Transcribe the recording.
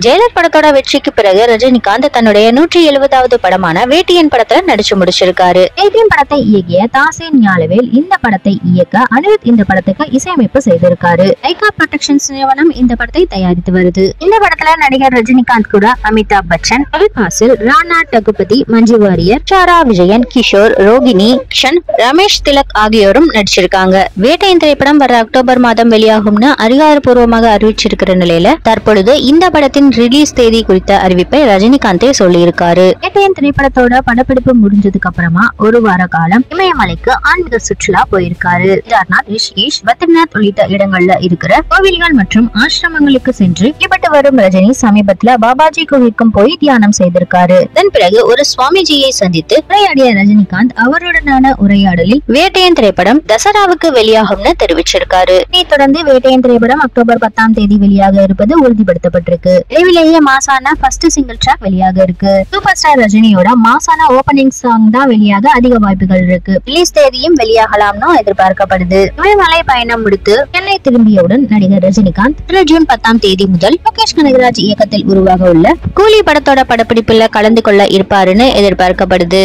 Jailer படத்தோட வெற்றிக்கு பிறகு ரஜினிகாந்த் தன்னுடைய 170வது படமான வேட்டியன் படத்துல நடிச்சு முடிச்சிருக்காரு. வேட்டியன் படத்தை இயக்கிய தாசேன் ஞாலவேல் இந்த படத்தை இயக்க அனிருத் இந்த படத்துக்கு இசையமைப்பு செய்திருக்காரு. லைகா புரொடக்ஷன்ஸ் நிறுவனம் இந்த படத்தை தயாரித்து வருது. இந்த படத்துல நடிகர் ரஜினிகாந்த் கூட அமிதாப் பச்சன், ஃபாசில், ராணா டகுபதி, மஞ்சு வாரியர், சாரா விஜயன், கிஷோர், ரோகிணி, கிஷன், ரமேஷ் திலக் ஆகியோரும் நடிச்சிருக்காங்க. வேட்டையன் திரைப்படம் வர அக்டோபர் மாதம் வெளியாகும்னு அதிகாரப்பூர்வமாக அறிவிச்சிருக்கிற நிலையில தற்பொழுது இந்த படத்தின் ரிலீஸ் தேதி குறித்த அறிவிப்பை ரஜினிகாந்தே சொல்லியிருக்காரு. வேட்டையன் திரைப்படத்தோட படப்பிடிப்பு முடிஞ்சதுக்கு அப்புறமா ஒரு வார காலம் இமயமலைக்கு ஆன்மீக சுற்றுலா போயிருக்காரு. கேதார்நாத், ரிஷிகேஷ், பத்ரிநாத் உள்ளிட்ட இடங்கள்ல இருக்கிற கோவில்கள் மற்றும் ஆசிரமங்களுக்கு சென்று வழிபட்டு வரும் ரஜினி சமீபத்துல பாபாஜி கோவிலுக்கும் போய் தியானம் செய்திருக்காரு. இதன் பிறகு ஒரு சுவாமிஜியை சந்தித்து உரையாடிய ரஜினிகாந்த் அவருடனான உரையாடலில் வேட்டையன் திரைப்படம் தசராவுக்கு வெளியாகும்னு தெரிவிச்சிருக்காரு. இதைத் தொடர்ந்து வேட்டையன் திரைப்படம் அக்டோபர் 10ஆம் தேதி வெளியாக இருப்பது உறுதிப்படுத்தப்பட்டிருக்கு. விரைவிலேயே மாசான ஃபர்ஸ்ட் சிங்கிள் ட்ராக் வெளியாக இருக்கு. சூப்பர் ஸ்டார் ரஜினியோட மாசான ஓபனிங் சாங் தான் வெளியாக அதிக வாய்ப்புகள் இருக்கு. ரிலீஸ் தேதியும் வெளியாகலாம்னு எதிர்பார்க்கப்படுது. இமயமலை பயணம் முடித்து சென்னை திரும்பியவுடன் நடிகர் ரஜினிகாந்த் ஜூன் 10ஆம் தேதி முதல் லோகேஷ் கனகராஜ் இயக்கத்தில் உருவாக உள்ள கூலி படத்தோட படப்பிடிப்புல கலந்து கொள்ள இருப்பாருன்னு எதிர்பார்க்கப்படுது.